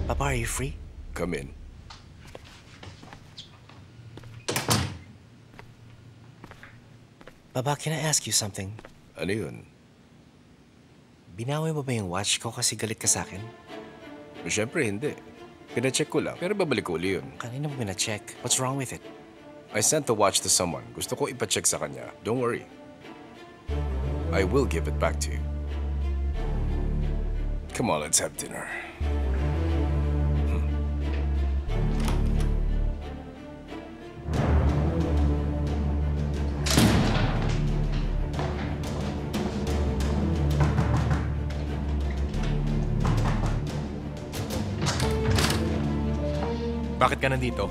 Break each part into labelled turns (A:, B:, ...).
A: Papa, are you free?
B: Come in.
A: Papa, can I ask you something?
B: Ano yun?
A: Binawi mo ba yung watch ko kasi galit ka sa akin?
B: Siyempre hindi. Pina-check ko lang, pero babalik ko uli yun.
A: Kanina mo pina-check. What's wrong with it?
B: I sent the watch to someone. Gusto ko ipa-check sa kanya. Don't worry. I will give it back to you. Come on, let's have dinner.
C: Bakit ka nandito?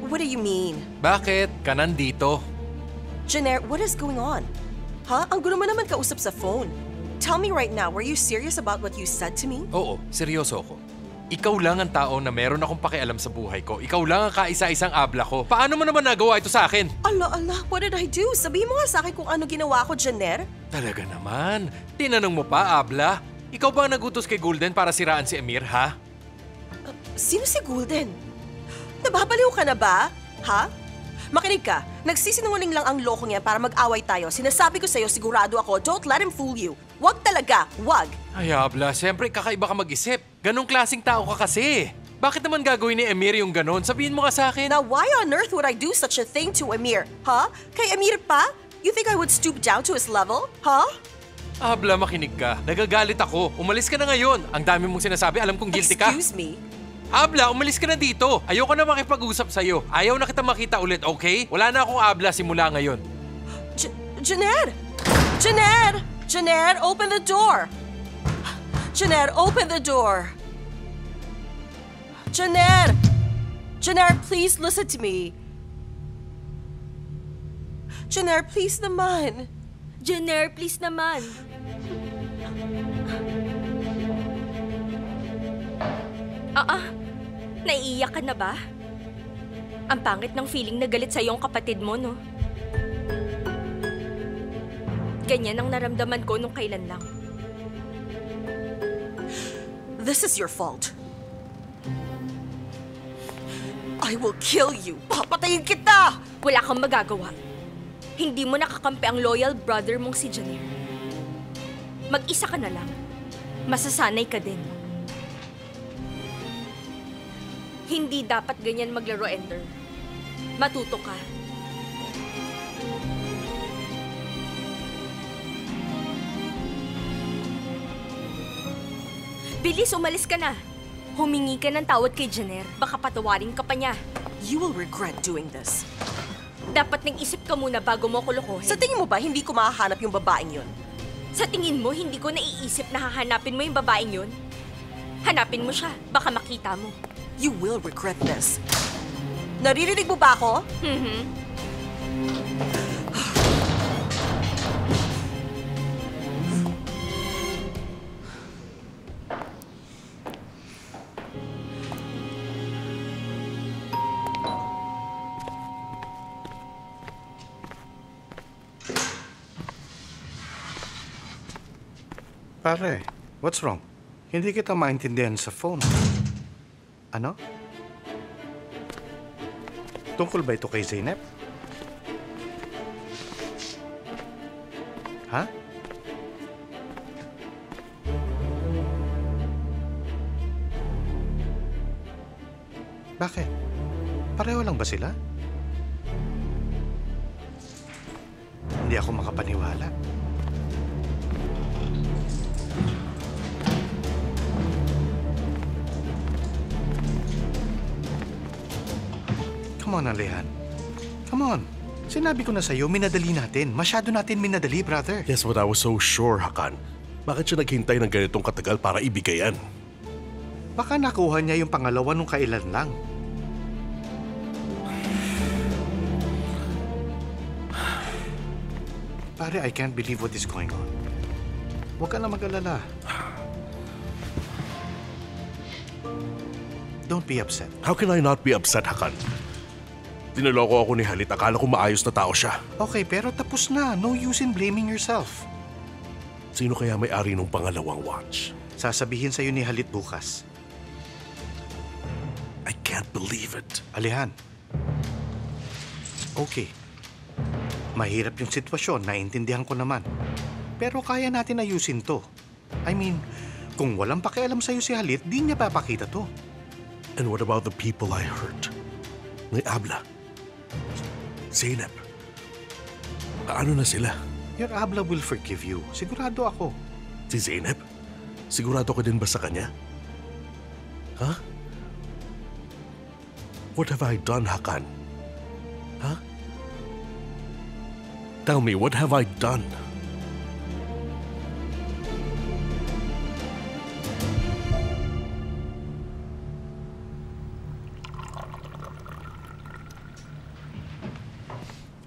D: What do you mean?
C: Bakit ka nandito?
D: Jenner, what is going on? Huh? Ang gulo mo naman kausap sa phone. Tell me right now, were you serious about what you said to me?
C: Oo, seryoso ako. Ikaw lang ang tao na meron akong pakialam sa buhay ko. Ikaw lang ang kaisa-isang abla ko. Paano mo naman nagawa ito sa akin?
D: Allah, what did I do? Sabihin mo nga sa akin kung ano ginawa ko, Jenner.
C: Talaga naman. Tinanong mo pa, abla? Ikaw ba ang nagutos kay Golden para siraan si Amir, ha?
D: Sino si Golden? Nababaliw ka na ba? Ha? Makinig ka. Nagsisinungaling lang ang lokong yan para mag-away tayo. Sinasabi ko sa'yo, sigurado ako, don't let him fool you. Wag talaga, wag.
C: Ay, abla, siyempre kakaiba ka mag-isip. Ganong klaseng tao ka kasi. Bakit naman gagawin ni Amir yung ganon? Sabihin mo ka sa akin.
D: Now, why on earth would I do such a thing to Amir? Huh? Kay Amir pa? You think I would stoop down to his level? Huh?
C: Abla, makinig ka. Nagagalit ako. Umalis ka na ngayon. Ang dami mong sinasabi, alam kong guilty ka.
D: Excuse me?
C: Abla, umalis ka na dito. Ayoko na makipag-usap sa'yo. Ayaw na kita makita ulit, okay? Wala na akong abla simula ngayon.
D: Jenner! Jenner! Jenner, open the door! Jenner, open the door! Jenner! Jenner, please listen to me. Jenner, please naman.
E: Jenner, please naman. Naiiyak ka na ba? Ang pangit ng feeling na galit sa'yo ang kapatid mo, no? Ganyan ang naramdaman ko nung kailan lang.
D: This is your fault. I will kill you. Papatayin kita!
E: Wala kang magagawa. Hindi mo nakakampi ang loyal brother mong si Janir. Mag-isa ka na lang. Masasanay ka din. Hindi dapat ganyan maglaro, Ender. Matuto ka. Bilis, umalis ka na. Humingi ka ng tawad kay Janir. Baka patawarin ka pa niya.
D: You will regret doing this.
E: Dapat nag-isip ka muna bago mo ko lokohin.
D: Sa tingin mo ba hindi ko mahahanap yung babaeng yun?
E: Sa tingin mo, hindi ko naiisip na hahanapin mo yung babaeng yun? Hanapin mo siya. Baka makita mo.
D: You will regret this. Naririnig mo ba ako?
F: Pare, what's wrong? Hindi kita maintindihan sa phone. Ano? Tungkol ba ito kay Zeynep? Ha? Bakit? Pareho lang ba sila? Hindi ako makapaniwala. Come on, Alehan. Come on. Sinabi ko na sa'yo, minadali natin. Masyado natin minadali, brother.
G: Yes, but I was so sure, Hakan. Bakit siya naghintay ng ganitong katagal para ibigayan?
F: Baka nakuha niya yung pangalawa nung kailan lang. Pare, I can't believe what is going on. Huwag ka na mag-alala. Don't be upset.
G: How can I not be upset, Hakan? Tinaloko ako ni Halit. Akala ko maayos na tao siya.
F: Okay, pero tapos na. No use in blaming yourself.
G: Sino kaya may-ari ng pangalawang watch?
F: Sasabihin sa'yo ni Halit bukas.
G: can't believe it.
F: Alihan. Okay. Mahirap yung sitwasyon, naiintindihan ko naman. Pero kaya natin ayusin to. I mean, kung walang pakialam sa'yo si Halit, di niya papakita to.
G: And what about the people I hurt? May Abla. Zeynep. Paano na sila?
F: Your Abla will forgive you. Sigurado ako.
G: Si Zeynep? Sigurado ka din ba sa kanya? Huh? What have I done, Hakan? Huh? Tell me, what have I done?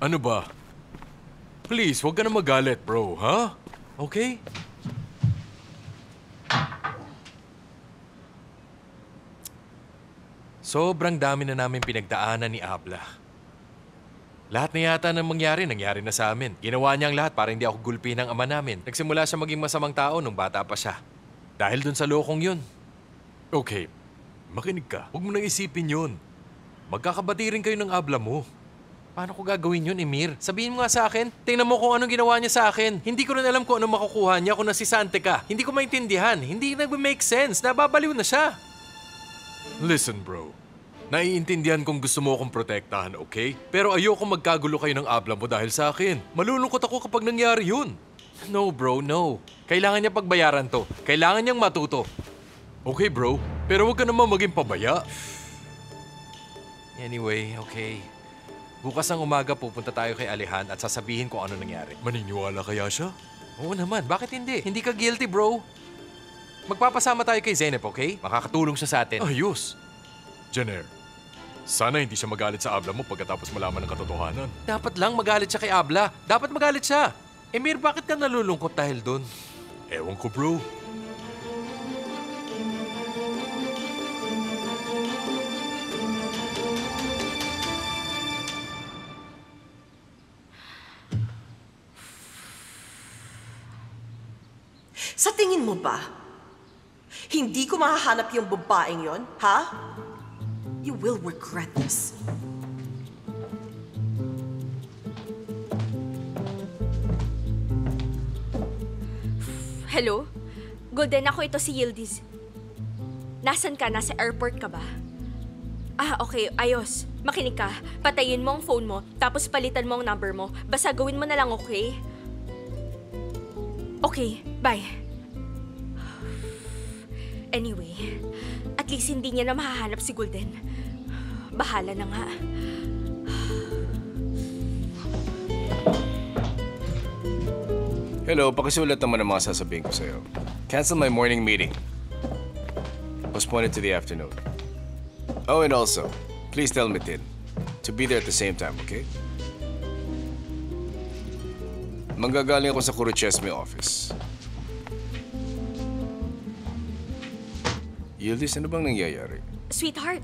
C: Ano ba? Please, huwag ka na magalit, bro, ha? Okay? Sobrang dami na namin pinagdaanan ni Abla. Lahat na yata ng nangyari na sa amin. Ginawa niya ang lahat para hindi ako gulpi ng ama namin. Nagsimula siya maging masamang tao nung bata pa siya. Dahil dun sa lokong yun. Okay, makinig ka. Huwag mo nang isipin yun. Magkakabati rin kayo ng Abla mo. Paano ko gagawin yun, Emir? Sabihin mo nga sa akin. Tingnan mo kung anong ginawa niya sa akin. Hindi ko rin alam kung anong makukuha niya kung nasisante ka. Hindi ko maintindihan. Hindi nag-make sense. Nababaliw na siya. Listen, bro. Naiintindihan kung gusto mo akong protektahan, okay? Pero ayoko magkagulo kayo ng Abla mo dahil sa akin. Malulungkot ako kapag nangyari yun. No, bro, no. Kailangan niya pagbayaran to. Kailangan niyang matuto. Okay, bro. Pero huwag ka naman maging pabaya. Anyway, okay. Bukas ng umaga pupunta tayo kay Alihan at sasabihin kung ano nangyari. Maniniwala kaya siya? Oo naman, bakit hindi? Hindi ka guilty, bro. Magpapasama tayo kay Zeynep, okay? Makakatulong siya sa atin. Ayos. Jenner, sana hindi siya magalit sa Abla mo pagkatapos malaman ng katotohanan. Dapat lang magalit siya kay Abla. Dapat magalit siya. Emir, bakit ka nalulungkot dahil doon? Ewan ko, bro.
D: Sa tingin mo ba, hindi ko mahahanap yung babaeng yon, ha? You will regret this.
E: Hello? Golden, ako ito si Yildiz. Nasaan ka? Nasa airport ka ba? Ah, okay. Ayos. Makinig ka. Patayin mo ang phone mo, tapos palitan mo ang number mo. Basta gawin mo na lang, okay? Okay, bye. Anyway, at least hindi niya na mahahanap si Golden. Bahala na nga.
B: Hello, pakisulat naman ang mga sasabihin ko sa'yo. Cancel my morning meeting. Postpone it to the afternoon. Oh, and also, please tell Metin to be there at the same time, okay? Manggagaling ako sa Kuruchesme office. Yildiz, ano bang nangyayari?
E: Sweetheart,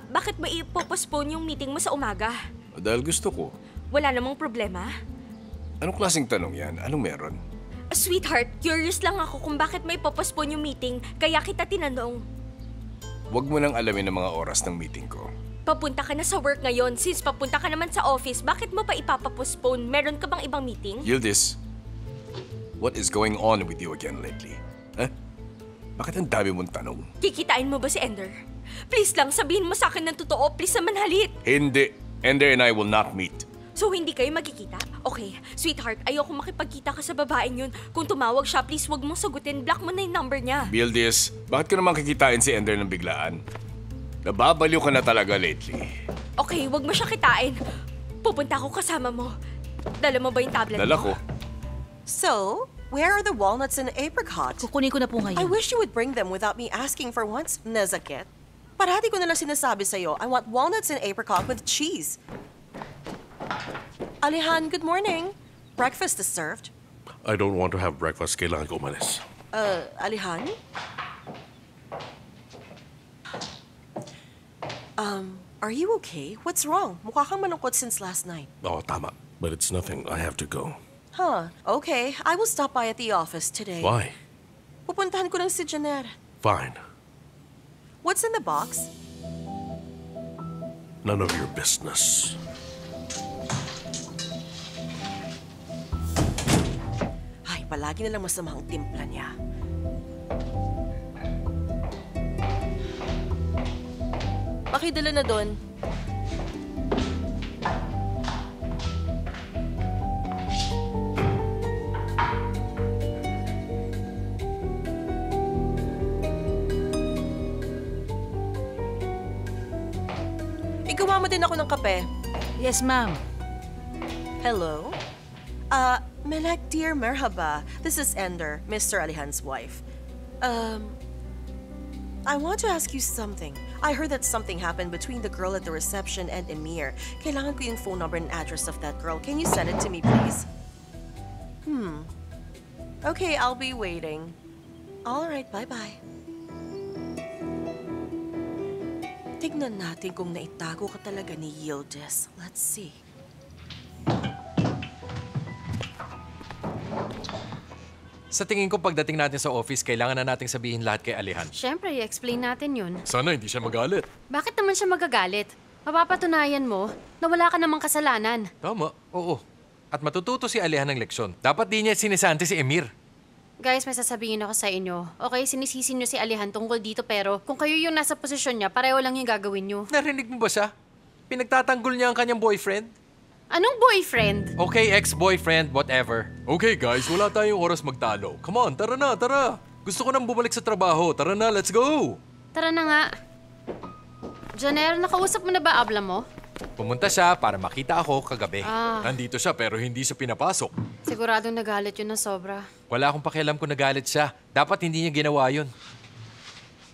E: bakit ba ipopostpone yung meeting mo sa umaga?
B: Dahil gusto ko.
E: Wala namang problema?
B: Anong klaseng tanong yan? Anong meron?
E: Sweetheart, curious lang ako kung bakit may popostpone yung meeting, kaya kita tinanong.
B: Huwag mo nang alamin ang mga oras ng meeting ko.
E: Papunta ka na sa work ngayon. Since papunta ka naman sa office, bakit mo pa ipapapostpone? Meron ka bang ibang meeting?
B: Yildiz, what is going on with you again lately? Huh? Bakit ang dami mong tanong?
E: Kikitain mo ba si Ender? Please lang, sabihin mo sa akin ng totoo. Please naman, Halit.
B: Hindi. Ender and I will not meet.
E: So, hindi kayo magkikita? Okay. Sweetheart, ayoko makipagkita ka sa babaeng yun. Kung tumawag siya, please wag mong sagutin. Block mo na yung number niya.
B: Yildiz, bakit ko naman kikitain si Ender ng biglaan? Nababaliw ka na talaga lately.
E: Okay, wag mo siya kitain. Pupunta ako kasama mo. Dala mo ba yung tablet
B: Dala
E: mo?
B: ko.
D: So, where are the walnuts and apricot?
H: Kukunin ko na po ngayon.
D: I wish you would bring them without me asking for once, Nezakit. Parati ko na lang sinasabi sa'yo, I want walnuts and apricot with cheese. Alihan, good morning. Breakfast is served.
G: I don't want to have breakfast. Kailangan ko umalis.
D: Alihan? Are you okay? What's wrong? Mukha kang malungkot since last night.
G: Oh, tama. But it's nothing. I have to go.
D: Huh, okay. I will stop by at the office today.
G: Why?
D: Pupuntahan ko lang si Janet.
G: Fine.
D: What's in the box?
G: None of your business.
D: Ay, palagi na lang masama ang timpla niya. Pakidala na doon. Igawa mo din ako ng kape.
H: Yes, ma'am.
D: Hello? Melek dear, merhaba. This is Ender, Mr. Alihan's wife. I want to ask you something. I heard that something happened between the girl at the reception and Emir. Kailangan ko yung phone number and address of that girl. Can you send it to me, please? Okay, I'll be waiting. All right, bye-bye. Tignan natin kung naitago ka talaga ni Yildiz. Let's see.
C: Sa tingin ko pagdating natin sa office, kailangan na nating sabihin lahat kay Alihan.
H: Siyempre, i-explain natin yun.
C: Sana hindi siya magalit.
H: Bakit naman siya magagalit? Mapapatunayan mo na wala ka namang kasalanan.
C: Tama, oo. At matututo si Alihan ng leksyon. Dapat di niya sinisanti si Emir.
H: Guys, may sasabihin ako sa inyo. Okay, sinisisi niyo si Alihan tungkol dito pero kung kayo yung nasa posisyon niya, pareho lang yung gagawin niyo.
C: Narinig mo ba siya? Pinagtatanggol niya ang kanyang boyfriend.
H: Anong boyfriend?
C: Okay, ex-boyfriend, whatever. Okay guys, wala tayong oras magtalo. Come on, tara na, tara. Gusto ko nang bumalik sa trabaho. Tara na, let's go.
H: Tara na nga. Janelle, nakausap mo na ba Abla mo?
C: Pumunta siya para makita ako kagabi.
H: Ah.
C: Nandito siya pero hindi siya pinapasok.
H: Siguradong nagalit yun na sobra.
C: Wala akong pakialam kung nagalit siya. Dapat hindi niya ginawa yun.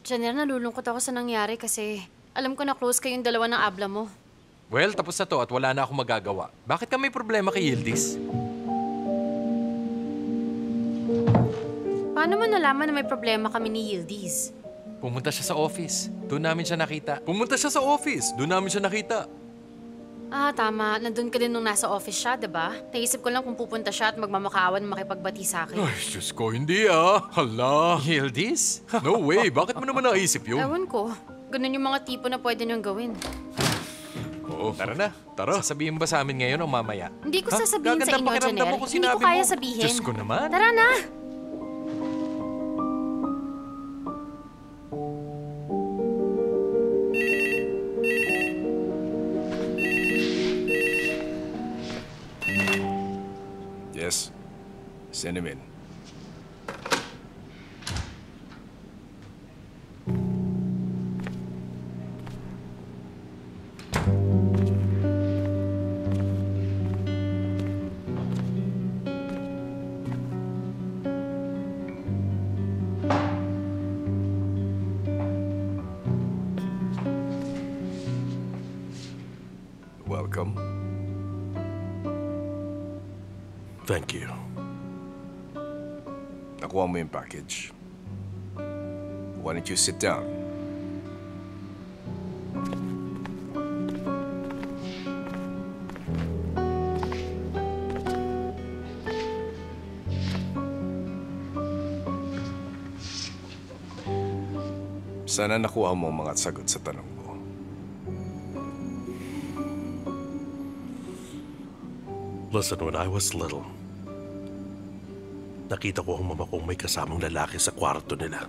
H: Janelle, nalulungkot ako sa nangyari kasi alam ko na close kayong dalawa ng Abla mo.
C: Well, tapos na to at wala na akong magagawa. Bakit ka may problema kay Yildiz?
H: Paano mo nalaman na may problema kami ni Yildiz?
C: Pumunta siya sa office. Doon namin siya nakita. Pumunta siya sa office. Doon namin siya nakita.
H: Ah, tama. Nandun ka din nung nasa office siya, diba? Naisip ko lang kung pupunta siya at magmamakaawan makipagbati sa akin.
C: Ay, Diyos ko, hindi ah. Hala. Yildiz? No way. Bakit mo naman naisip yun?
H: Ewan ko. Ganun yung mga tipo na pwede niyong gawin.
C: Oo. Tara na. Tara. Sasabihin ba sa amin ngayon o mamaya?
H: Hindi ko
C: Ha?
H: sasabihin sa
C: Gaganda
H: inyo,
C: pakiramdam
H: Janelle.
C: mo kung
H: Hindi ko
C: sinabi
H: kaya
C: mo.
H: sabihin.
C: Diyos ko naman.
H: Tara na!
B: Yes. Send him in. Welcome.
G: Thank you.
B: Nakuha mo yung package. Why don't you sit down? Sana nakuha mo ang mga sagot sa tanong mo.
G: Listen, when I was little, nakita ko ang mama kong may kasamang lalaki sa kwarto nila.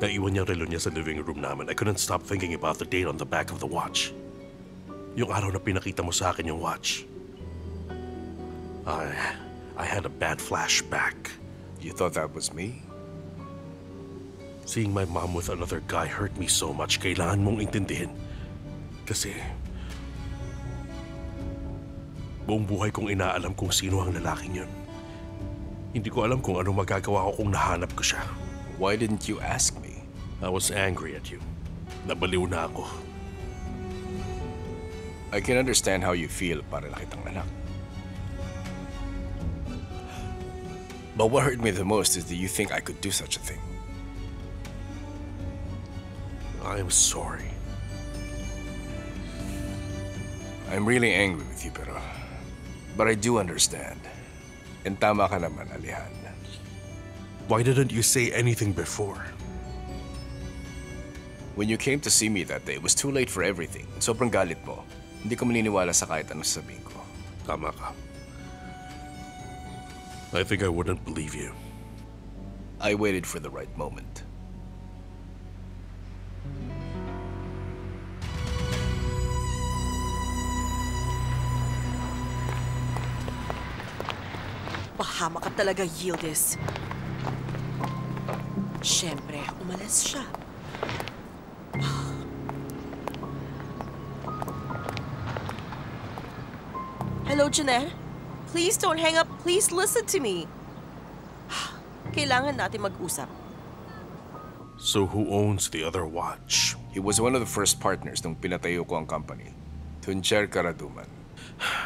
G: Naiwan niya ang relo niya sa living room namin. I couldn't stop thinking about the date on the back of the watch. Yung araw na pinakita mo sa akin yung watch. I had a bad flashback.
B: You thought that was me?
G: Seeing my mom with another guy hurt me so much. Kailangan mong intindihin. Kasi buong buhay kong inaalam kung sino ang lalaking yun. Hindi ko alam kung ano magagawa ko kung nahanap ko siya.
B: Why didn't you ask me?
G: I was angry at you. Nabaliw na ako.
B: I can understand how you feel para na kitang anak. But what hurt me the most is that you think I could do such a thing.
G: I am sorry.
B: I'm really angry with you, but I do understand. And tama ka naman, Alihan.
G: Why didn't you say anything before?
B: When you came to see me that day, it was too late for everything. Sobrang galit mo. Hindi ko maniniwala sa kahit anong sabihin ko.
G: Tama ka. I think I wouldn't believe you.
B: I waited for the right moment.
D: Bahama ka talaga, Yildiz. Siyempre, umalis siya. Hello, Jeanette? Please don't hang up. Please listen to me. Kailangan natin mag-usap.
G: So who owns the other watch?
B: He was one of the first partners nung pinatayo ko ang company. Tuncer Karaduman.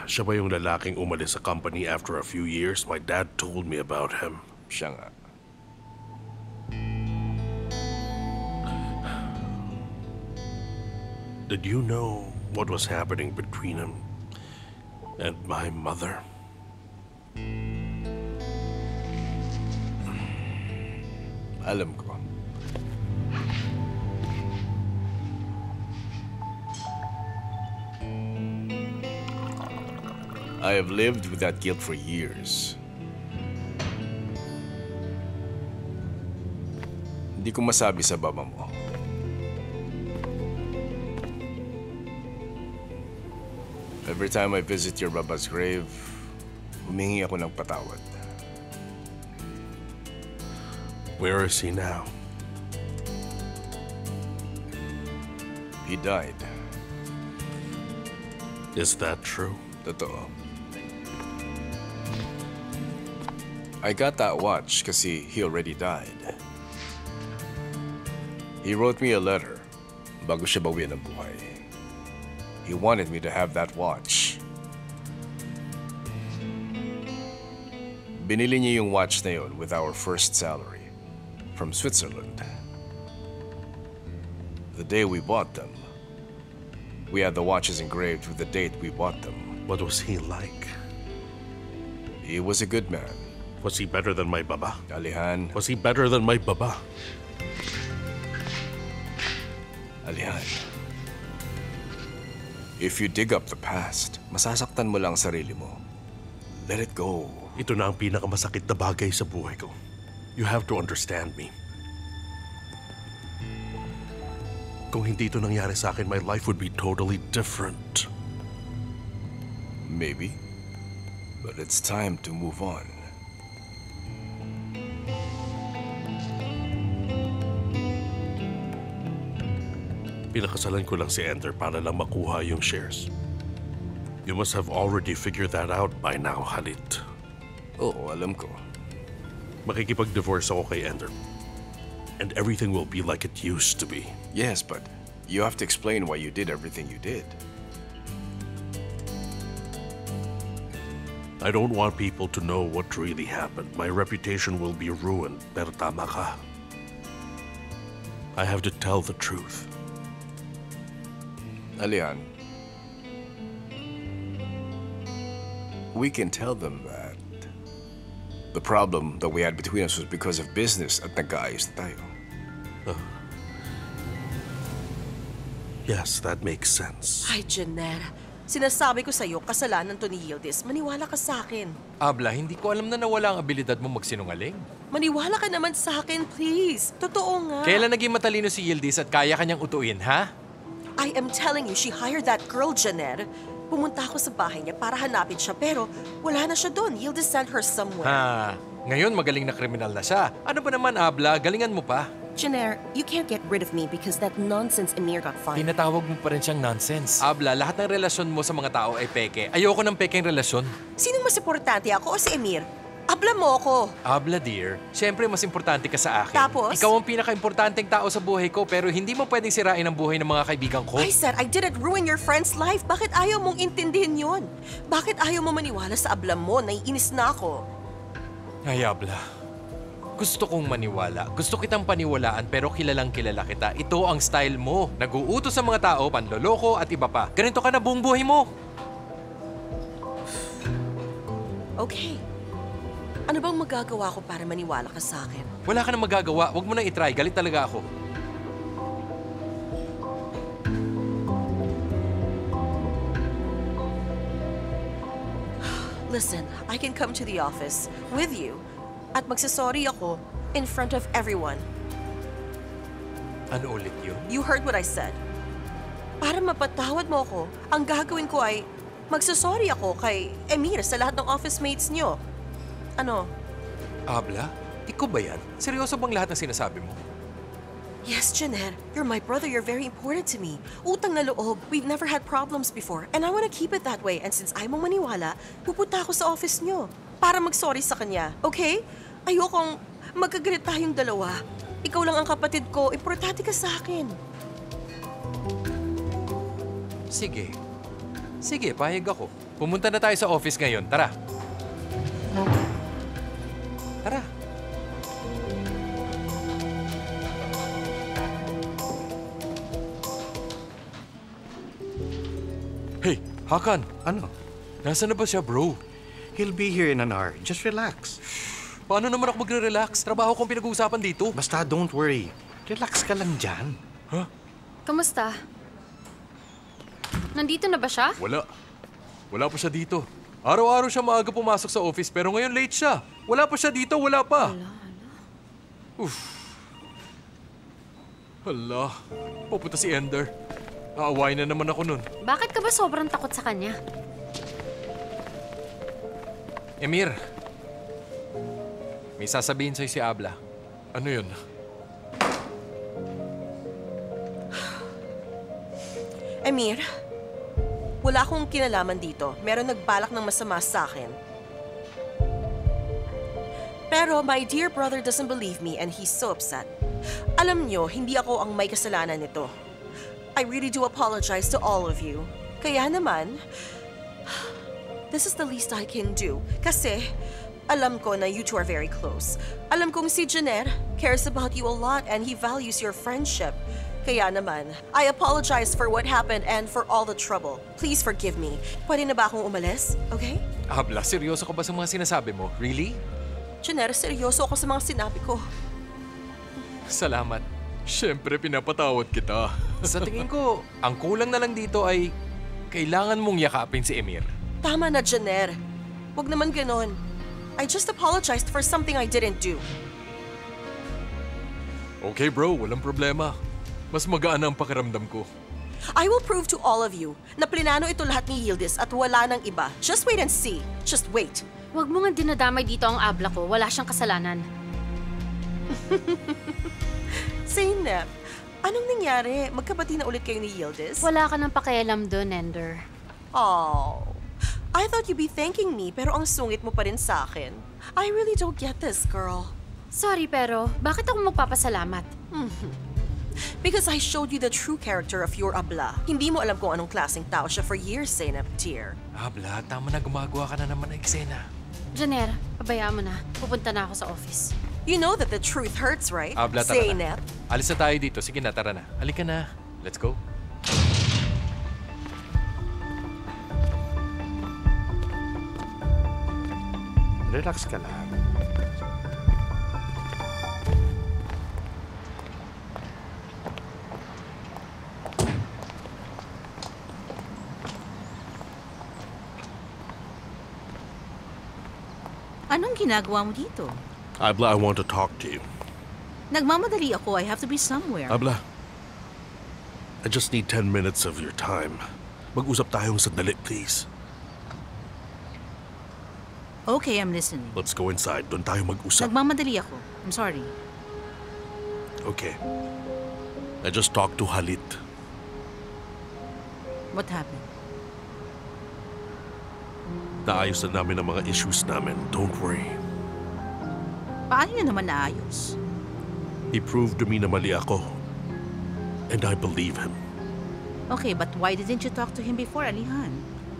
G: Siya ba yung lalaking umalis sa company after a few years? My dad told me about him.
B: Siya nga.
G: Did you know what was happening between him and my mother?
B: Alam ko. I have lived with that guilt for years. Hindi ko masabi sa baba mo. Every time I visit your baba's grave, humingi ako ng patawad.
G: Where is he now?
B: He died.
G: Is that true?
B: Totoo. I got that watch kasi he already died. He wrote me a letter bago siya bawian ng buhay. He wanted me to have that watch. Binili niya yung watch na yun with our first salary from Switzerland. The day we bought them, we had the watches engraved with the date we bought them.
G: What was he like?
B: He was a good man.
G: Was he better than my baba?
B: Alihan,
G: Was he better than my baba?
B: Alihan. If you dig up the past, masasaktan mo lang ang sarili mo. Let it go.
G: Ito na ang pinakamasakit na bagay sa buhay ko. You have to understand me. Kung hindi ito nangyari sa akin, my life would be totally different.
B: Maybe. But it's time to move on.
G: Pinakasalan ko lang si Ender para lang makuha yung shares. You must have already figured that out by now, Halit.
B: Oo, alam ko.
G: Makikipag-divorce ako kay Ender. And everything will be like it used to be.
B: Yes, but you have to explain why you did everything you did.
G: I don't want people to know what really happened. My reputation will be ruined, pero tama ka. I have to tell the truth.
B: Alian, we can tell them that the problem that we had between us was because of business at nagkaayos na tayo.
G: Yes, that makes sense.
D: Ay, Jeanette. Sinasabi ko sa'yo, kasalanan to ni Yildiz. Maniwala ka sa akin.
C: Abla, hindi ko alam na nawala ang abilidad mo magsinungaling.
D: Maniwala ka naman sa akin, please. Totoo nga.
C: Kailan naging matalino si Yildiz at kaya kanyang utuin, ha?
D: I am telling you, she hired that girl, Jeanette. Pumunta ako sa bahay niya para hanapin siya, pero wala na siya doon. Yildiz sent her somewhere.
C: Ha, ngayon magaling na kriminal na siya. Ano ba naman, Abla? Galingan mo pa.
D: Jeanette, you can't get rid of me because that nonsense Emir got fired.
C: Tinatawag mo pa rin siyang nonsense. Abla, lahat ng relasyon mo sa mga tao ay peke. Ayoko ng pekeng relasyon.
D: Sinong mas importante, ako o si Emir? Abla mo ako.
C: Abla, dear. Siyempre, mas importante ka sa akin.
D: Tapos?
C: Ikaw ang pinaka-importanteng tao sa buhay ko, pero hindi mo pwedeng sirain ang buhay ng mga kaibigan ko.
D: I said I didn't ruin your friend's life. Bakit ayaw mong intindihin yun? Bakit ayaw mo maniwala sa abla mo? Naiinis na ako.
C: Ay, Abla. Gusto kong maniwala. Gusto kitang paniwalaan pero kilalang kilala kita. Ito ang style mo. Nag-uutos sa mga tao, panloloko at iba pa. Ganito ka na buong buhay mo.
D: Okay. Ano bang magagawa ko para maniwala ka sa akin?
C: Wala ka na magagawa. Huwag mo nang itry. Galit talaga ako.
D: Listen, I can come to the office with you at magsasorry ako in front of everyone.
C: Ano ulit yun?
D: You heard what I said. Para mapatawad mo ako, ang gagawin ko ay magsasorry ako kay Emir sa lahat ng office mates niyo. Ano?
C: Abla? Ikaw ba yan? Seryoso bang lahat ng sinasabi mo?
D: Yes, Janer. You're my brother. You're very important to me. Utang na loob. We've never had problems before. And I want to keep it that way. And since ayaw mong maniwala, pupunta ako sa office niyo para mag-sorry sa kanya. Okay? Ayokong magkagalit tayong dalawa. Ikaw lang ang kapatid ko. Importante ka sa akin.
C: Sige. Sige, payag ako. Pumunta na tayo sa office ngayon. Tara. Tara. Hey, Hakan.
F: Ano?
C: Nasaan na ba siya, bro?
F: He'll be here in an hour. Just relax.
C: Paano naman ako magre-relax? Trabaho kong pinag-uusapan dito.
F: Basta don't worry. Relax ka lang dyan.
H: Kamusta? Nandito na ba siya?
C: Wala. Wala pa siya dito. Araw-araw siya maaga pumasok sa office pero ngayon late siya. Wala pa siya dito, wala pa. Hala. Pupunta si Ender. Aaway na naman ako nun.
H: Bakit ka ba sobrang takot sa kanya?
C: Emir. May sasabihin sa'yo si Abla. Ano yun?
D: Emir, wala akong kinalaman dito. Meron nagbalak ng masama sa akin. Pero my dear brother doesn't believe me and he's so upset. Alam nyo, hindi ako ang may kasalanan nito. I really do apologize to all of you. Kaya naman, this is the least I can do. Kasi, alam ko na you two are very close. Alam kong si Janer cares about you a lot and he values your friendship. Kaya naman, I apologize for what happened and for all the trouble. Please forgive me. Pwede na ba akong umalis? Okay?
C: Abla, seryoso ka ba sa mga sinasabi mo? Really?
D: Janer, seryoso ako sa mga sinabi ko.
C: Salamat. Siyempre, pinapatawad kita. Sa tingin ko, ang kulang na lang dito ay kailangan mong yakapin si Emir.
D: Tama na, Janer. Huwag naman ganon. I just apologized for something I didn't do.
C: Okay bro, walang problema. Mas magaan ang pakiramdam ko.
D: I will prove to all of you na plinano ito lahat ni Yildiz at wala nang iba. Just wait and see. Just wait.
H: Huwag mo nga dinadamay dito ang Abla ko. Wala siyang kasalanan.
D: Zeynep, anong nangyari? Magkabati na ulit kayo ni Yildiz?
H: Wala ka nang pakialam doon, Ender.
D: Oh, I thought you'd be thanking me pero ang sungit mo pa rin sa akin. I really don't get this, girl.
H: Sorry pero, bakit ako magpapasalamat?
D: Because I showed you the true character of your Abla. Hindi mo alam kung anong klaseng tao siya for years, Zeynep, dear.
C: Abla, tama na gumagawa ka na naman ng eksena.
H: Janer, pabayaan mo na. Pupunta na ako sa office.
D: You know that the truth hurts, right?
C: Abla, tara na.
D: Zeynep.
C: Alis na tayo dito. Sige na, tara na. Halika na. Let's go.
F: Relax ka lang.
I: Anong ginagawa mo dito?
G: Abla, I want to talk to you.
I: Nagmamadali ako. I have to be somewhere.
G: Abla, I just need 10 minutes of your time. Mag-usap tayong sandali, please.
I: Okay, I'm listening.
G: Let's go inside. Doon tayo mag-usap.
I: Nagmamadali ako. I'm sorry.
G: Okay. I just talked to Halit.
I: What happened?
G: Naayos na namin ang mga issues namin. Don't worry.
I: Paano niyo naman naayos?
G: He proved to me na mali ako. And I believe him.
I: Okay, but why didn't you talk to him before, Alihan?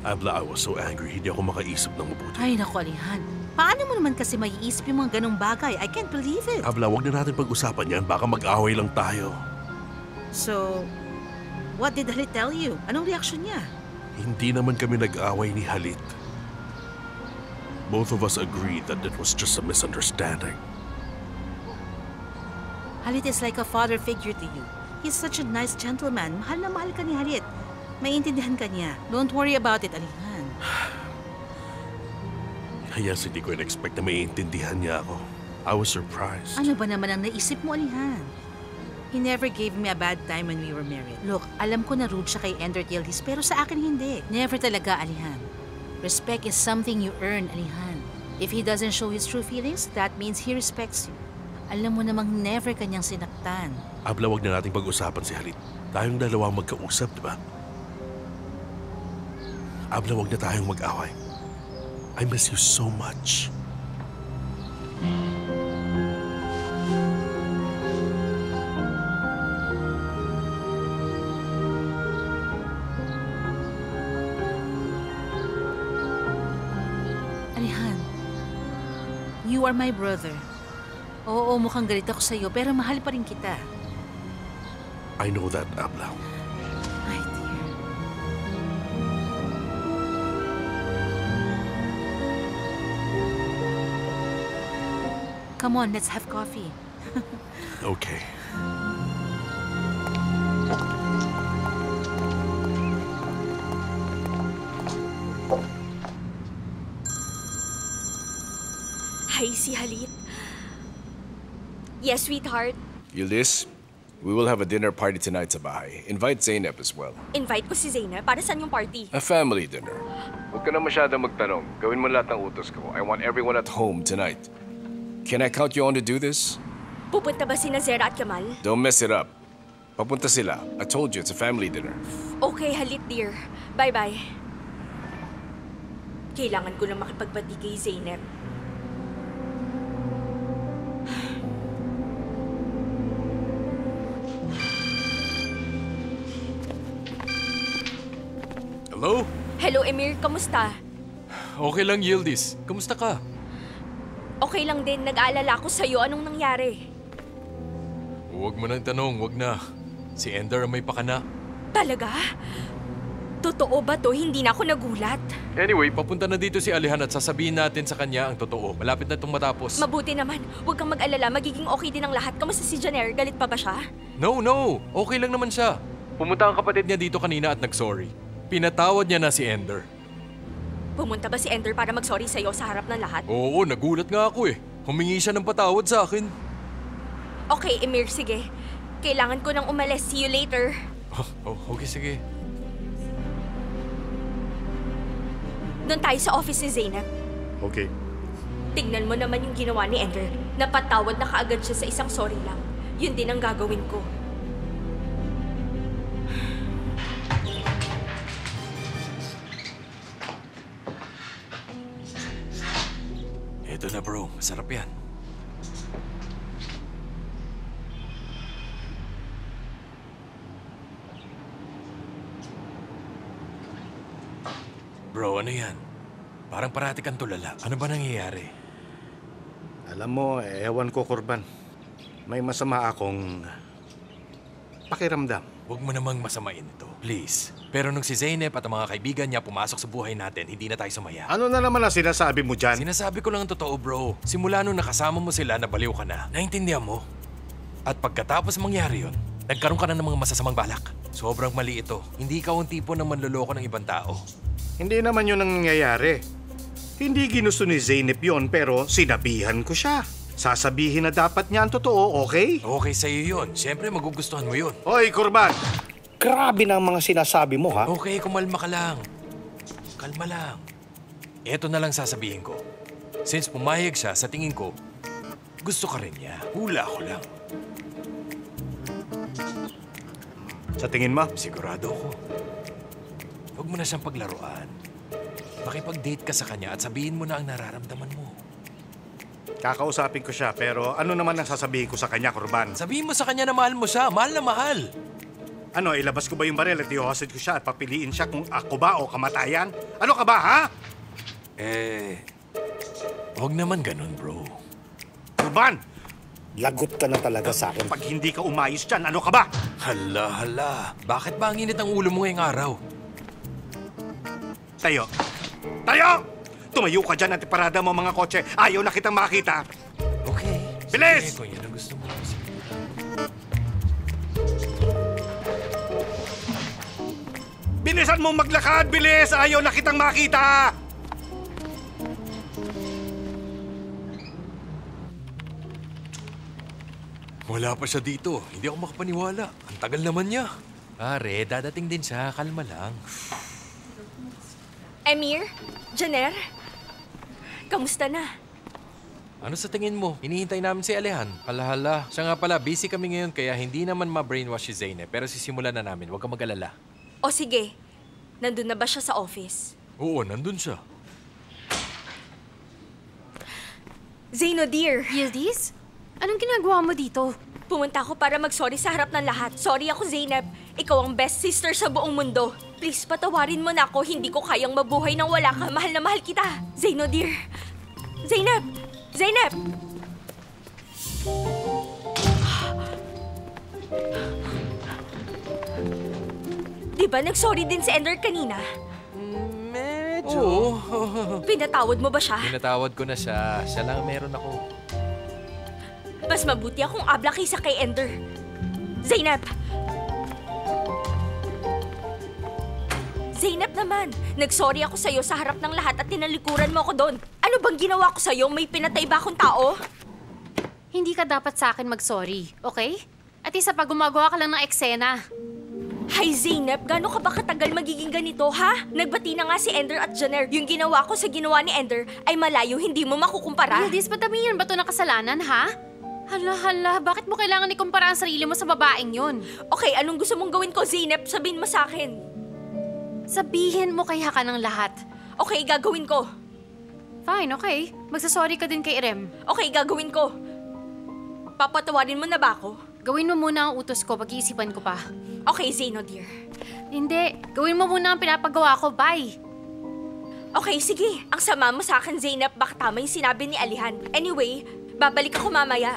G: Abla, I was so angry. Hindi ako makaisip ng mabuti.
I: Ay, naku, Alihan. Paano mo naman kasi maiisip yung mga ganong bagay? I can't believe it.
G: Abla, wag na natin pag-usapan yan. Baka mag-away lang tayo.
I: So, what did Halit tell you? Anong reaksyon niya?
G: Hindi naman kami nag-away ni Halit. Both of us agreed that it was just a misunderstanding.
I: Halit is like a father figure to you. He's such a nice gentleman. Mahal na mahal ka ni Halit. Maintindihan ka niya. Don't worry about it, Alihan.
G: Yes, hindi ko in-expect na maiintindihan niya ako. I was surprised.
I: Ano ba naman ang naisip mo, Alihan? He never gave me a bad time when we were married. Look, alam ko na rude siya kay Ender at Yildiz, pero sa akin hindi. Never talaga, Alihan. Respect is something you earn, Alihan. If he doesn't show his true feelings, that means he respects you. Alam mo namang never kanyang sinaktan.
G: Abla, wag na nating pag-usapan si Halit. Tayong dalawa magkausap, di ba? Abla, wag na tayong mag-away. I miss you so much.
I: Alihan, you are my brother. Oo, mukhang galit ako sa'yo, pero mahal pa rin kita.
G: I know that, Abla.
I: My dear. Come on, let's have coffee.
G: Okay.
E: Hi, si Halit. Yes, sweetheart.
B: Yildiz, we will have a dinner party tonight sa bahay. Invite Zeynep as well.
E: Invite ko si Zainab. Para saan yung party?
B: A family dinner. Huwag ka na masyadong magtanong. Gawin mo lahat ng utos ko. I want everyone at home tonight. Can I count you on to do this?
E: Pupunta ba si Nazera at Kamal?
B: Don't mess it up. Papunta sila. I told you, it's a family dinner.
E: Okay, Halit, dear. Bye-bye. Kailangan ko lang makipagbati kay Zainab.
C: Hello?
E: Hello, Emir. Kamusta?
C: Okay lang, Yildiz. Kamusta ka?
E: Okay lang din. Nag-aalala ko sa'yo. Anong nangyari?
C: Huwag mo nang tanong, huwag na. Si Ender ang may pakana.
E: Talaga? Totoo ba to? Hindi na ako nagulat.
C: Anyway, papunta na dito si Alihan at sasabihin natin sa kanya ang totoo. Malapit na itong matapos.
E: Mabuti naman. Huwag kang mag-alala. Magiging okay din ang lahat. Kamusta si Janer? Galit pa ba siya?
C: No. Okay lang naman siya. Pumunta ang kapatid niya dito kanina at nag-sorry. Pinatawad niya na si Ender.
E: Pumunta ba si Ender para mag-sorry sa'yo sa harap ng lahat?
C: Oo, nagulat nga ako eh. Humingi siya ng patawad sa akin.
E: Okay, Emir, sige. Kailangan ko nang umalis. See you later.
C: Okay, sige.
E: Doon tayo sa office ni Zainab.
F: Okay.
E: Tingnan mo naman yung ginawa ni Ender. Napatawad na kaagad siya sa isang sorry lang. Yun din ang gagawin ko.
C: Ito na bro, masarap yan. Bro, ano yan? Parang parati kang tulala. Ano ba nangyayari?
F: Alam mo, ewan ko, Kurban. May masama akong pakiramdam.
C: Huwag mo namang masamain ito, please. Pero nung si Zeynep at ang mga kaibigan niya pumasok sa buhay natin, hindi na tayo sumaya.
F: Ano na naman ang sinasabi mo dyan?
C: Sinasabi ko lang ang totoo, bro. Simula nung nakasama mo sila, nabaliw ka na. Naintindihan mo? At pagkatapos mangyari yon, nagkaroon ka na ng mga masasamang balak. Sobrang mali ito. Hindi ka ang tipo ng manloloko ng ibang tao.
F: Hindi naman yun ang nangyayari. Hindi ginusto ni Zeynep yun, pero sinabihan ko siya. Sasabihin na dapat niya ang totoo, okay?
C: Okay sa'yo yun. Siyempre, magugustuhan mo yun.
F: Hoy, Kurban! Grabe na ang mga sinasabi mo, ha?
C: Okay, kumalma ka lang. Kalma lang. Eto na lang sasabihin ko. Since pumayag siya, sa tingin ko, gusto ka rin niya. Hula ko lang.
F: Sa tingin mo?
C: Sigurado ako. Huwag mo na siyang paglaruan. Makipag-date ka sa kanya at sabihin mo na ang nararamdaman mo.
F: Kakausapin ko siya, pero ano naman ang sasabihin ko sa kanya, Kurban?
C: Sabihin mo sa kanya na mahal mo siya. Mahal na mahal.
F: Ano, ilabas ko ba yung baril at ihohasid ko siya at papiliin siya kung ako ba o kamatayan? Ano ka ba, ha?
C: Huwag naman ganun, bro.
F: Kurban! Lagot ka na talaga sa akin. Pag hindi ka umayos dyan, ano ka ba?
C: Hala. Bakit ba ang init ang ulo mo ngayong araw?
F: Tayo! Tumayo ka dyan at iparada mo mga kotse. Ayaw na kitang makita.
C: Okay.
F: Bilis!
C: Sige, kung yan ang gusto mo.
F: Bilisan mo maglakad! Bilis! Ayaw na kitang makita!
C: Wala pa siya dito. Hindi ako makapaniwala. Ang tagal naman niya. Pare, dadating din siya. Kalma lang.
E: Emir? Janer? Kamusta na?
C: Ano sa tingin mo? Hinihintay namin si Alehan. Hala. Siya nga pala, busy kami ngayon kaya hindi naman ma-brainwash si Zeynep. Pero sisimulan na namin. Huwag kang mag-alala.
E: O sige, nandun na ba siya sa office?
C: Oo, nandun siya.
E: Zeno, dear.
H: Yildiz? Anong ginagawa mo dito?
E: Pumunta ako para mag-sorry sa harap ng lahat. Sorry ako, Zeynep. Ikaw ang best sister sa buong mundo. Please, patawarin mo na ako. Hindi ko kayang mabuhay nang wala ka. Mahal na mahal kita. Zeno, dear. Zeynep! Zeynep! Di ba nag-sorry din si Ender kanina?
C: Medyo.
E: Pinatawad mo ba siya?
C: Pinatawad ko na siya. Siya lang meron ako.
E: Mas mabuti akong abla kaysa kay Ender. Zeynep! Zeynep naman, nagsorry ako sa'yo sa harap ng lahat at tinalikuran mo ako doon. Ano bang ginawa ko sa'yo? May pinatay ba akong tao?
H: Hindi ka dapat sa akin mag-sorry, okay? At isa pa, gumagawa ka lang ng eksena.
E: Hay Zeynep, gaano ka ba katagal magiging ganito, ha? Nagbati na nga si Ender at Janer. Yung ginawa ko sa ginawa ni Ender ay malayo, hindi mo makukumpara.
H: Yildiz, madami yun ba ito na kasalanan, ha? Hala, bakit mo kailangan ikumpara ang sarili mo sa babaeng yun?
E: Okay, anong gusto mong gawin ko, Zeynep? Sabihin mo sa akin.
H: Sabihin mo kay Haka ng lahat.
E: Okay, gagawin ko.
H: Fine, okay. Magsasorry ka din kay Irem.
E: Okay, gagawin ko. Papatawarin mo na ba ako?
H: Gawin mo muna ang utos ko, pag-iisipan ko pa.
E: Okay, Zeno, dear.
H: Hindi, gawin mo muna ang pinapagawa ko, bye.
E: Okay, sige. Ang sama mo sa akin, Zeynep. Baka tama yung sinabi ni Alihan. Anyway, babalik ako mamaya.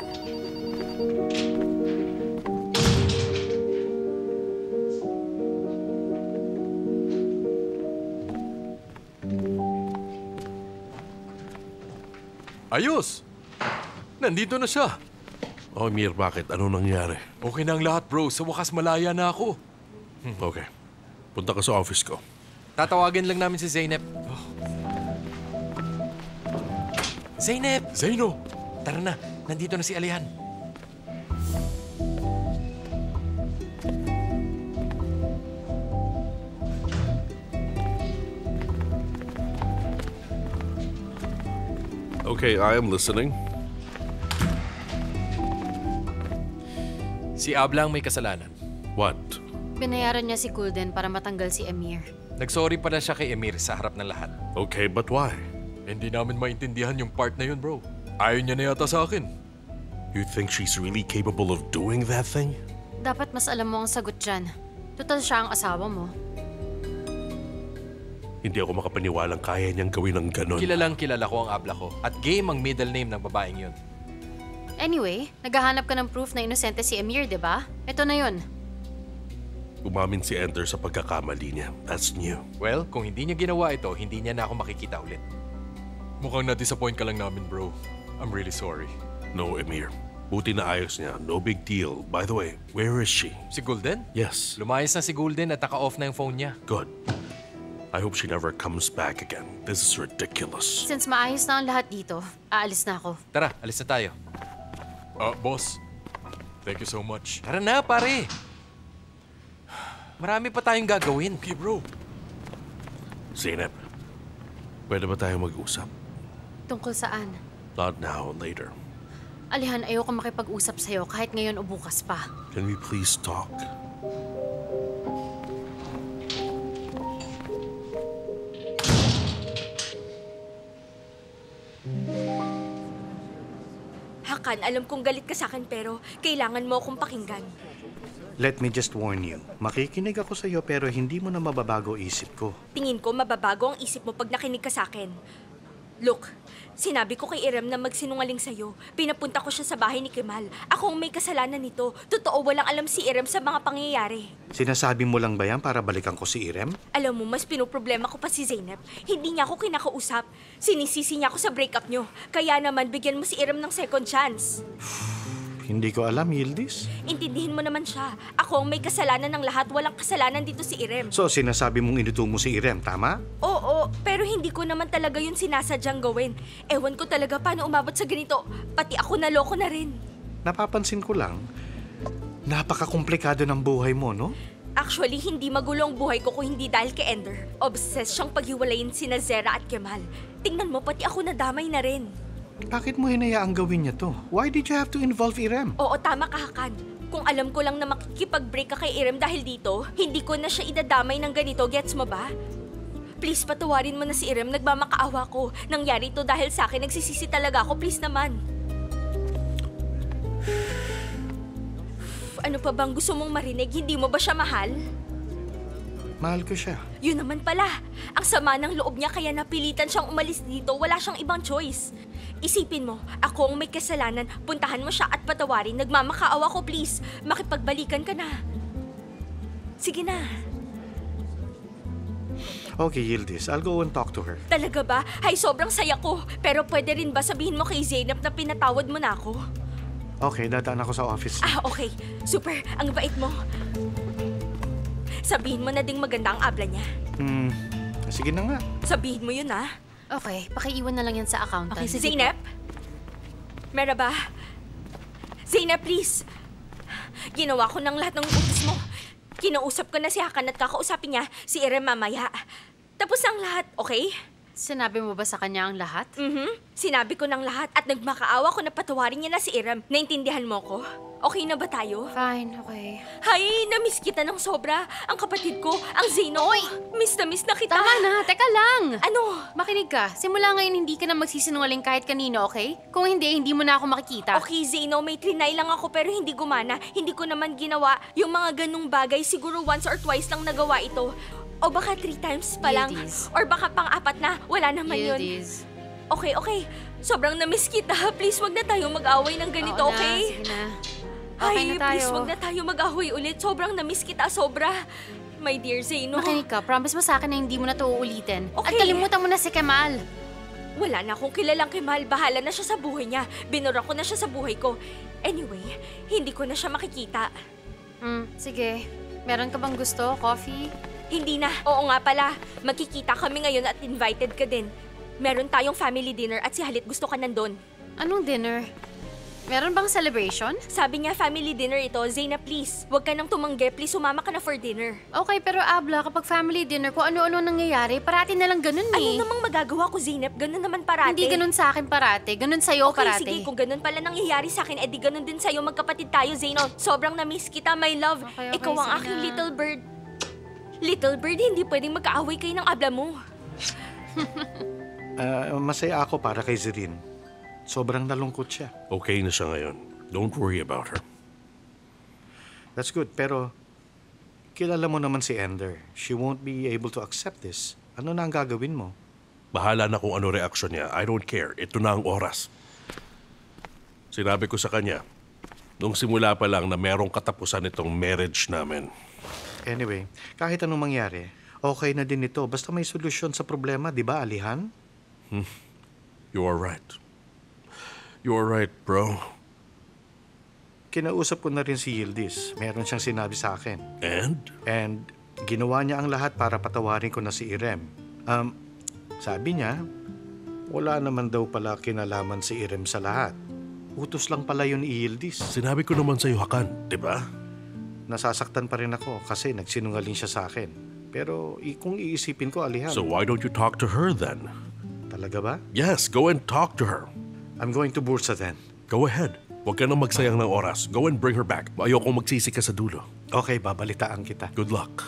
C: Ayos! Nandito na siya.
G: Oh, Emir, bakit? Ano nangyari?
C: Okay na ang lahat, bro. Sa wakas malaya na ako.
G: Okay. Punta ka sa office ko.
C: Tatawagin lang namin si Zeynep. Zeynep! Zeno! Tara na. Nandito na si Alihan.
G: Okay, I am listening.
C: Si Abla ang may kasalanan.
G: What?
H: Binayaran niya si Gulden para matanggal si Emir.
C: Nagsorry pala siya kay Emir sa harap ng lahat.
G: Okay, but why?
C: Hindi namin maintindihan yung part na yun, bro. Ayaw niya na yata sa akin.
G: You think she's really capable of doing that thing?
H: Dapat mas alam mo ang sagot dyan. Total siya ang asawa mo.
G: Hindi ako makapaniwalang kaya niyang gawin ng ganon.
C: Kilalang kilala ko ang Abla ko. At game ang middle name ng babaeng yun.
H: Anyway, naghahanap ka ng proof na inosente si Emir, di ba? Ito na yun.
G: Umamin si Ender sa pagkakamali niya. That's new.
C: Well, kung hindi niya ginawa ito, hindi niya na ako makikita ulit. Mukhang na-disappoint ka lang namin, bro. I'm really sorry.
G: No, Emir. Buti na ayos niya. No big deal. By the way, where is she?
C: Si Gulden?
G: Yes.
C: Lumayas na si Gulden at naka-off na yung phone niya.
G: Good. I hope she never comes back again. This is ridiculous.
H: Since maayos na ang lahat dito, aalis na ako.
C: Tara, alis na tayo. Boss. Thank you so much. Tara na, pare. Marami pa tayong gagawin. Okay, bro.
G: Zeynep, pwede ba tayo mag-usap?
H: Tungkol saan?
G: Not now, later.
H: Alihan, ayoko makipag-usap sa'yo kahit ngayon o bukas pa.
G: Can we please talk?
E: Hakan, alam kong galit ka sa akin pero kailangan mo akong pakinggan.
F: Let me just warn you. Makikinig ako sa iyo pero hindi mo na mababago isip ko.
E: Tingin ko mababago ang isip mo pag nakinig ka sa akin. Look, sinabi ko kay Irem na magsinungaling sa'yo. Pinapunta ko siya sa bahay ni Kemal. Ako ang may kasalanan nito. Totoo, walang alam si Irem sa mga pangyayari.
F: Sinasabi mo lang ba yan para balikan ko si Irem?
E: Alam mo, mas pinoproblema ko pa si Zeynep. Hindi niya ako kinakausap. Sinisisi niya ako sa breakup niyo. Kaya naman, bigyan mo si Irem ng second chance.
F: Hindi ko alam, Yildiz.
E: Intindihin mo naman siya. Ako ang may kasalanan ng lahat. Walang kasalanan dito si Irem.
F: So, sinasabi mong inuto mo si Irem, tama?
E: Oo, pero hindi ko naman talaga yun sinasadyang gawin. Ewan ko talaga paano umabot sa ganito. Pati ako naloko na rin.
F: napapansin ko lang, napaka-komplikado ng buhay mo, no?
E: Actually, hindi magulo ang buhay ko kung hindi dahil kay Ender. Obsessed siyang paghiwalayin sina Zera at Kemal. Tingnan mo, pati ako nadamay na rin.
F: Bakit mo hinayaang gawin niya to? Why did you have to involve Irem?
E: Oo, tama ka, Hakan. Kung alam ko lang na makikipag-break ka kay Irem dahil dito, hindi ko na siya idadamay ng ganito, gets mo ba? Please, patawarin mo na si Irem, nagmamakaawa ko. Nangyari ito dahil sa akin, nagsisisi talaga ako, please naman. Ano pa bang gusto mong marinig? Hindi mo ba siya mahal?
F: Mahal ko siya.
E: Yun naman pala. Ang sama ng loob niya kaya napilitan siyang umalis dito. Wala siyang ibang choice. Isipin mo, ako ang may kasalanan. Puntahan mo siya at patawarin. Nagmamakaawa ko, please. Makipagbalikan ka na. Sige na.
F: Okay, Yildiz, I'll go and talk to her.
E: Talaga ba? Hay, sobrang saya ko. Pero pwede rin ba sabihin mo kay Zainab na pinatawad mo na ako?
F: Okay, dadaan ako sa office.
E: Okay. Super. Ang bait mo. Sabihin mo na ding maganda ang abla niya.
F: Sige na nga.
E: Sabihin mo yun, ah.
H: Okay, pakiiwan na lang yan sa accountant.
E: Okay, Zainab? Merhaba? Zainab, please. Ginawa ko ng lahat ng utos mo. Kinausap ko na si Hakan at kakausapin niya si Irem mamaya. Tapos ang lahat, okay?
H: Sinabi mo ba sa kanya ang lahat?
E: Sinabi ko ng lahat at nagmakaawa ko na patawarin niya na si Irem. Naintindihan mo ko? Okay na ba tayo?
H: Fine, okay.
E: Hay, namiss kita ng sobra. Ang kapatid ko, ang Zeno. Oy! Miss na miss na kita.
H: Tama na, teka lang!
E: Ano?
H: Makinig ka, simula ngayon hindi ka na magsisinungaling kahit kanino, okay? Kung hindi, hindi mo na ako makikita.
E: Okay, Zeno, may trinay lang ako pero hindi gumana. Hindi ko naman ginawa yung mga ganung bagay. Siguro once or twice lang nagawa ito. O baka 3 times pa lang.
H: Yildiz.
E: Or baka pang-4 na. Wala naman yun.
H: Yildiz.
E: Okay, okay. Sobrang na-miss kita. Please, wag na tayo mag-away ng ganito,
H: Oo na,
E: okay?
H: sige na. Okay
E: Ay,
H: na tayo.
E: please, wag na tayo mag-away ulit. Sobrang na-miss kita, sobra. My dear Zeno.
H: Makinig ka, promise mo sa akin na hindi mo na ito uulitin. At
E: Okay.
H: kalimutan mo na si Kemal.
E: Wala na akong kilalang Kemal. Bahala na siya sa buhay niya. Binura ko na siya sa buhay ko. Anyway, hindi ko na siya makikita.
H: Sige. Meron ka bang gusto? Coffee?
E: Hindi na. Oo nga pala. Magkikita kami ngayon at invited ka din. Meron tayong family dinner at si Halit gusto ka nandun.
H: Anong dinner? Meron bang celebration?
E: Sabi niya family dinner ito. Zaina, please. Huwag ka nang tumanggi. Please, sumama ka na for dinner.
H: Okay, pero Abla, kapag family dinner, kung ano-ano nangyayari, parati na lang ganun
E: Ano
H: eh.
E: namang magagawa ko, Zainab? Ganun naman parati.
H: Hindi ganun sa akin parati. Ganun sa'yo
E: Okay,
H: parati.
E: sige. Kung ganun pala nangyayari sa akin, edi ganun din sa'yo. Magkapatid tayo, Zaino. Sobrang na-miss kita, my love.
H: Okay,
E: Ikaw ang
H: sige
E: aking
H: na.
E: little bird. Little bird, hindi pwedeng magkaaway kayo ng abla mo.
F: Masaya ako para kay Zerin. Sobrang nalungkot siya.
G: Okay na siya ngayon. Don't worry about her.
F: That's good, pero kilala mo naman si Ender. She won't be able to accept this. Ano na ang gagawin mo?
G: Bahala na kung ano reaksyon niya. I don't care. Ito na ang oras. Sinabi ko sa kanya, nung simula pa lang na merong katapusan itong marriage namin.
F: Anyway, kahit anong mangyari, okay na din ito. Basta may solusyon sa problema, di ba, Alihan?
G: You are right. You are right, bro.
F: Kinausap ko na rin si Yildiz. Meron siyang sinabi sa akin.
G: And?
F: Ginawa niya ang lahat para patawarin ko na si Irem. Sabi niya, wala naman daw pala kinalaman si Irem sa lahat. Utos lang pala yun ni Yildiz.
G: Sinabi ko naman sa'yo, Hakan, di ba?
F: Nasasaktan pa rin ako kasi nagsinungaling siya sa akin. Pero kung iisipin ko, Alihan.
G: So why don't you talk to her then?
F: Talaga ba?
G: Yes, go and talk to her.
F: I'm going to Bursa then.
G: Go ahead. Huwag ka nang magsayang ng oras. Go and bring her back. Ayokong magsisi ka sa dulo.
F: Okay, babalitaan kita.
G: Good luck.